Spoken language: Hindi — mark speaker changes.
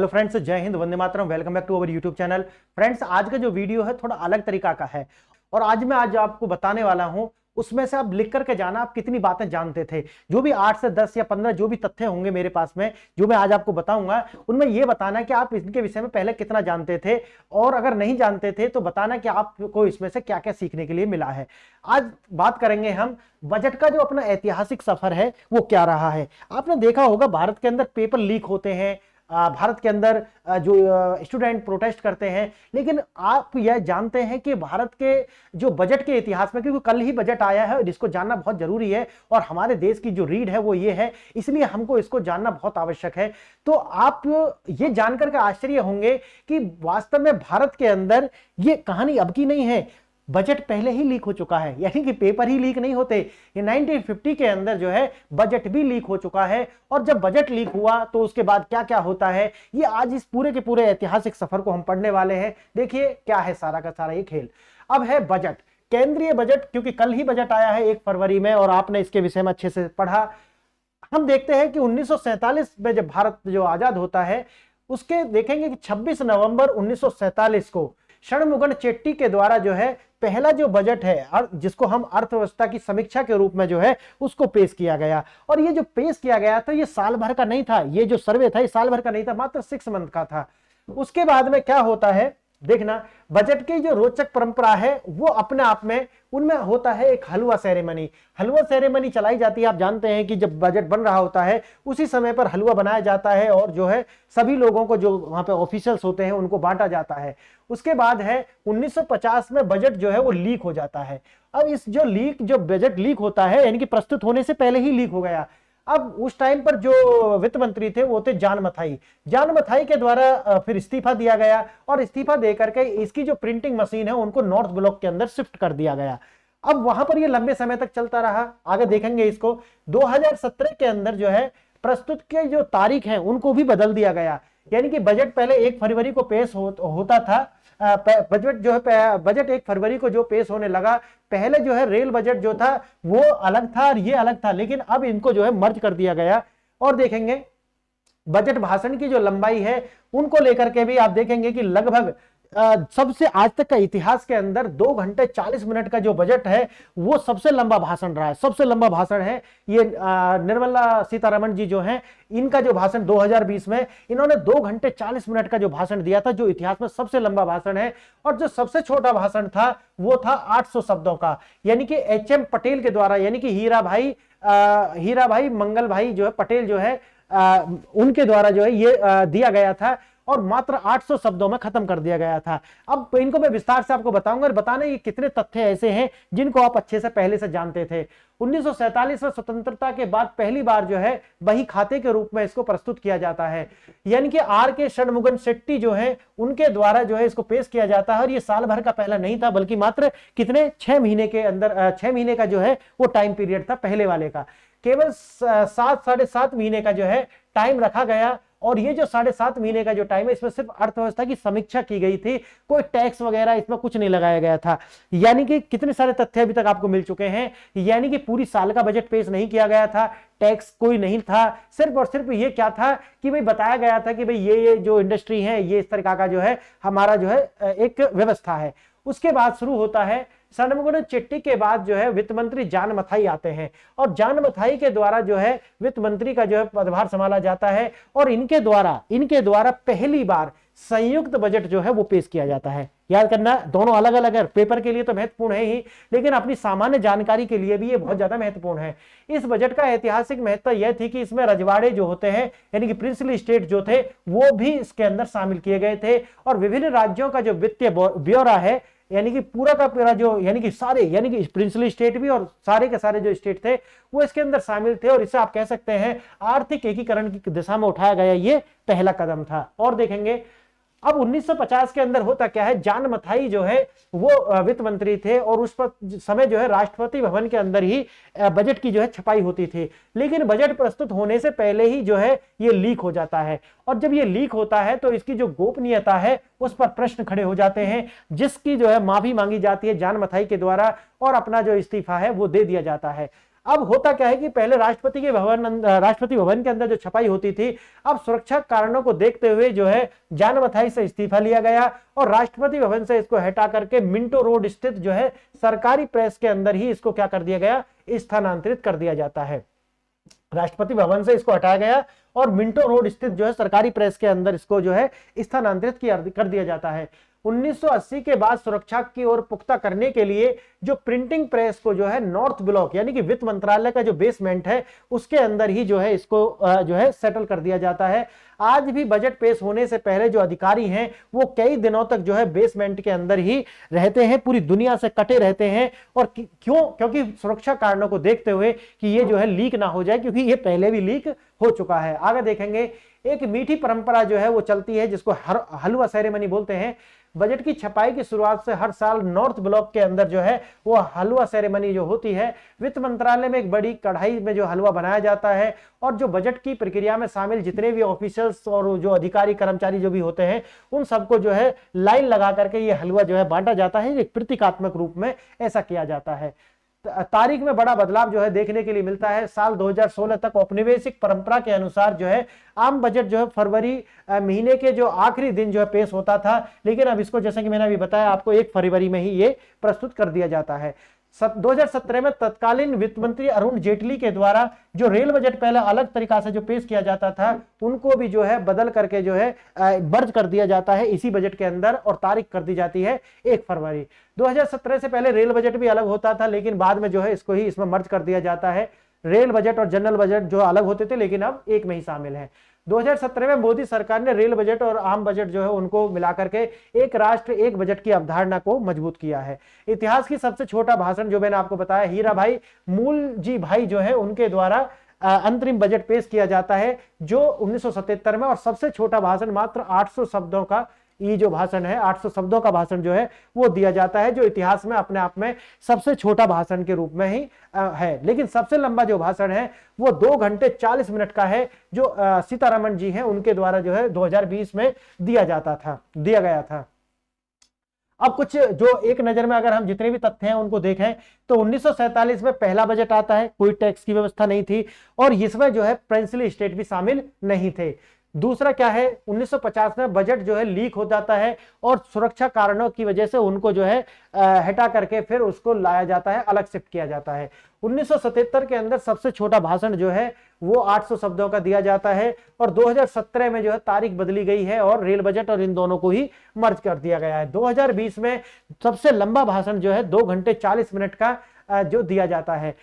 Speaker 1: हेलो फ्रेंड्स, जय हिंद, वंदे मातरम। Welcome back to our YouTube channel. Friends, आज का जो वीडियो है थोड़ा अलग तरीका का है और आज आपको बताने वाला हूं उसमें से आप लिख करके जाना आप कितनी बातें जानते थे। जो भी 8 से 10 या 15 जो भी तथ्य होंगे मेरे पास में, जो मैं आज आपको बताऊंगा, उनमें यह बताना कि आप इनके विषय में पहले कितना जानते थे और अगर नहीं जानते थे तो बताना कि आपको इसमें से क्या क्या सीखने के लिए मिला है। आज बात करेंगे हम बजट का जो अपना ऐतिहासिक सफर है वो क्या रहा है। आपने देखा होगा भारत के अंदर पेपर लीक होते हैं, भारत के अंदर जो स्टूडेंट प्रोटेस्ट करते हैं, लेकिन आप यह जानते हैं कि भारत के जो बजट के इतिहास में, क्योंकि कल ही बजट आया है, जिसको जानना बहुत जरूरी है और हमारे देश की जो रीड है वो ये है, इसलिए हमको इसको जानना बहुत आवश्यक है। तो आप ये जानकर के आश्चर्य होंगे कि वास्तव में भारत के अंदर ये कहानी अब की नहीं है, बजट पहले ही लीक हो चुका है। यानी कि पेपर ही लीक नहीं होते, ये 1950 के अंदर जो है बजट भी लीक हो चुका है। और जब बजट लीक हुआ तो उसके बाद क्या क्या होता है, ये आज इस पूरे के पूरे ऐतिहासिक सफर को हम पढ़ने वाले हैं। देखिए क्या है सारा का सारा ये खेल। अब है बजट, केंद्रीय बजट, क्योंकि कल ही बजट आया है 1 फरवरी में और आपने इसके विषय में अच्छे से पढ़ा। हम देखते हैं कि 1947 में जब भारत जो आजाद होता है, उसके देखेंगे कि 26 नवंबर 1947 को षणमुगम चेट्टी के द्वारा जो है पहला जो बजट है, जिसको हम अर्थव्यवस्था की समीक्षा के रूप में जो है उसको पेश किया गया। और ये जो पेश किया गया था ये साल भर का नहीं था, ये जो सर्वे था ये साल भर का नहीं था, मात्र 6 मंथ का था। उसके बाद में क्या होता है देखना, बजट की जो रोचक परंपरा है वो अपने आप में उनमें होता है एक हलवा सेरेमनी। हलवा सेरेमनी चलाई जाती है। आप जानते हैं कि जब बजट बन रहा होता है उसी समय पर हलवा बनाया जाता है और जो है सभी लोगों को, जो वहां पे ऑफिशियल्स होते हैं, उनको बांटा जाता है। उसके बाद है 1950 में बजट जो है वो लीक हो जाता है। अब इस जो बजट लीक होता है, यानी कि प्रस्तुत होने से पहले ही लीक हो गया। अब उस टाइम पर जो वित्त मंत्री थे वो थे जॉन मथाई। जॉन मथाई के द्वारा फिर इस्तीफा दिया गया और इस्तीफा देकर के इसकी जो प्रिंटिंग मशीन है उनको नॉर्थ ब्लॉक के अंदर शिफ्ट कर दिया गया। अब वहां पर ये लंबे समय तक चलता रहा, आगे देखेंगे इसको। 2017 के अंदर जो है प्रस्तुत के जो तारीख है उनको भी बदल दिया गया। यानी कि बजट पहले 1 फरवरी को पेश होता था, बजट 1 फरवरी को जो पेश होने लगा, पहले जो है रेल बजट जो था वो अलग था और ये अलग था, लेकिन अब इनको जो है मर्ज कर दिया गया। और देखेंगे बजट भाषण की जो लंबाई है उनको लेकर के भी आप देखेंगे कि लगभग सबसे आज तक का इतिहास के अंदर 2 घंटे 40 मिनट का जो बजट है वो सबसे लंबा भाषण रहा है। सबसे लंबा भाषण है ये निर्मला सीतारमण जी जो हैं, इनका जो भाषण 2020 में इन्होंने 2 घंटे 40 मिनट का जो भाषण दिया था, जो इतिहास में सबसे लंबा भाषण है। और जो सबसे छोटा भाषण था वो था 800 शब्दों का, यानी कि HM पटेल के द्वारा, यानी कि हीरा भाई मंगल भाई जो है पटेल जो है उनके द्वारा जो है ये दिया गया था और मात्र 800 शब्दों में खत्म कर दिया गया था। अब इनको मैं विस्तार से आपको बताऊंगा और बताना ये कितने तथ्य ऐसे हैं जिनको आप अच्छे से पहले से जानते थे। 1947 में स्वतंत्रता के बाद पहली बार जो है बही खाते के रूप में इसको प्रस्तुत किया जाता है, यानी कि R.K. षणमुगम शेट्टी जो है उनके द्वारा जो है इसको पेश किया जाता है। और ये साल भर का पहला नहीं था, बल्कि मात्र कितने 6 महीने के अंदर 6 महीने का जो है वो टाइम पीरियड था पहले वाले का। केवल 7.5 महीने का जो है टाइम रखा गया और ये जो 7.5 महीने का जो टाइम है इसमें सिर्फ अर्थव्यवस्था की समीक्षा की गई थी, कोई टैक्स वगैरह इसमें कुछ नहीं लगाया गया था। यानी कि कितने सारे तथ्य अभी तक आपको मिल चुके हैं। यानी कि पूरी साल का बजट पेश नहीं किया गया था, टैक्स कोई नहीं था, सिर्फ और सिर्फ ये क्या था कि भाई बताया गया था कि भाई ये जो इंडस्ट्री है ये इस तरह का जो है हमारा जो है एक व्यवस्था है। उसके बाद शुरू होता है षणमुगम चेट्टी के बाद जो है वित्त मंत्री जॉन मथाई आते हैं और जॉन मथाई के द्वारा जो है वित्त मंत्री का जो है पदभार संभाला जाता है और इनके द्वारा पहली बार संयुक्त बजट जो है वो पेश किया जाता है। याद करना, दोनों अलग अलग है, पेपर के लिए तो महत्वपूर्ण है ही, लेकिन अपनी सामान्य जानकारी के लिए भी ये बहुत ज्यादा महत्वपूर्ण है। इस बजट का ऐतिहासिक महत्व यह थी कि इसमें रजवाड़े जो होते हैं, यानी कि प्रिंसली स्टेट जो थे, वो भी इसके अंदर शामिल किए गए थे और विभिन्न राज्यों का जो वित्तीय ब्यौरा है, यानी कि पूरा का पूरा जो, यानी कि सारे, यानी कि प्रिंसली स्टेट भी और सारे के सारे जो स्टेट थे वो इसके अंदर शामिल थे। और इसे आप कह सकते हैं आर्थिक एकीकरण की दिशा में उठाया गया ये पहला कदम था। और देखेंगे अब 1950 के अंदर होता क्या है, जॉन मथाई जो है वो वित्त मंत्री थे और उस पर समय जो है राष्ट्रपति भवन के अंदर ही बजट की जो है छपाई होती थी, लेकिन बजट प्रस्तुत होने से पहले ही जो है ये लीक हो जाता है। और जब ये लीक होता है तो इसकी जो गोपनीयता है उस पर प्रश्न खड़े हो जाते हैं, जिसकी जो है माफी मांगी जाती है जॉन मथाई के द्वारा और अपना जो इस्तीफा है वो दे दिया जाता है। अब होता क्या है कि पहले राष्ट्रपति भवन के अंदर जो छपाई होती थी, अब सुरक्षा कारणों को देखते हुए जो है जानमथाई से इस्तीफा लिया गया और राष्ट्रपति भवन से इसको हटा करके मिंटो रोड स्थित जो है सरकारी प्रेस के अंदर ही इसको क्या कर दिया गया, स्थानांतरित कर दिया जाता है। राष्ट्रपति भवन से इसको हटाया गया और मिंटो रोड स्थित जो है सरकारी प्रेस के अंदर इसको जो है स्थानांतरित कर दिया जाता है। 1980 के बाद सुरक्षा की ओर पुख्ता करने के लिए जो प्रिंटिंग प्रेस को जो है नॉर्थ ब्लॉक यानी कि वित्त मंत्रालय का जो बेसमेंट है उसके अंदर ही जो है इसको जो है सेटल कर दिया जाता है। आज भी बजट पेश होने से पहले जो अधिकारी हैं वो कई दिनों तक जो है बेसमेंट के अंदर ही रहते हैं, पूरी दुनिया से कटे रहते हैं। और क्योंकि सुरक्षा कारणों को देखते हुए कि ये जो है लीक ना हो जाए, क्योंकि ये पहले भी लीक हो चुका है। आगे देखेंगे, एक मीठी परंपरा जो है वो चलती है जिसको हलवा सेरेमनी बोलते हैं। बजट की छपाई की शुरुआत से हर साल नॉर्थ ब्लॉक के अंदर जो है वो हलवा सेरेमनी जो होती है, वित्त मंत्रालय में एक बड़ी कढ़ाई में जो हलवा बनाया जाता है और जो बजट की प्रक्रिया में शामिल जितने भी ऑफिसर्स और जो अधिकारी कर्मचारी जो भी होते हैं उन सबको जो है लाइन लगा करके ये हलवा जो है बांटा जाता है। एक प्रतीकात्मक रूप में ऐसा किया जाता है। तारीख में बड़ा बदलाव जो है देखने के लिए मिलता है। साल 2016 तक औपनिवेशिक परंपरा के अनुसार जो है आम बजट जो है फरवरी महीने के जो आखिरी दिन जो है पेश होता था, लेकिन अब इसको जैसे कि मैंने अभी बताया आपको 1 फरवरी में ही ये प्रस्तुत कर दिया जाता है। 2017 में तत्कालीन वित्त मंत्री अरुण जेटली के द्वारा जो रेल बजट पहले अलग तरीका से जो पेश किया जाता था उनको भी जो है बदल करके जो है बर्ज कर दिया जाता है इसी बजट के अंदर और तारीख कर दी जाती है 1 फरवरी। 2017 से पहले रेल बजट भी अलग होता था, लेकिन बाद में जो है इसको ही इसमें मर्ज कर दिया जाता है। रेल बजट और जनरल बजट जो अलग होते थे लेकिन अब एक में ही शामिल है। 2017 में मोदी सरकार ने रेल बजट और आम बजट जो है उनको मिलाकर के एक राष्ट्र एक बजट की अवधारणा को मजबूत किया है। इतिहास की सबसे छोटा भाषण जो मैंने आपको बताया, हीरा भाई मूल जी भाई जो है उनके द्वारा अंतरिम बजट पेश किया जाता है जो 1977 में, और सबसे छोटा भाषण मात्र 800 शब्दों का ये जो भाषण है 800 शब्दों का भाषण जो है वो दिया जाता है, जो इतिहास में अपने आप में सबसे छोटा भाषण के रूप में ही है। लेकिन सबसे लंबा जो भाषण है वो 2 घंटे 40 मिनट का है जो सीतारमण जी हैं उनके द्वारा जो है 2020 में दिया गया था। अब कुछ जो एक नजर में अगर हम जितने भी तथ्य हैं उनको देखें तो 1947 में पहला बजट आता है, कोई टैक्स की व्यवस्था नहीं थी और इसमें जो है प्रिंसली स्टेट भी शामिल नहीं थे। दूसरा क्या है, 1950 में बजट जो है लीक हो जाता है और सुरक्षा कारणों की वजह से उनको जो है हटा करके फिर उसको लाया जाता है, अलग शिफ्ट किया जाता है। 1977 के अंदर सबसे छोटा भाषण जो है वो 800 शब्दों का दिया जाता है और 2017 में जो है तारीख बदली गई है और रेल बजट और इन दोनों को ही मर्ज कर दिया गया है। 2020 में सबसे लंबा भाषण जो है 2 घंटे 40 मिनट का जो दिया जाता है।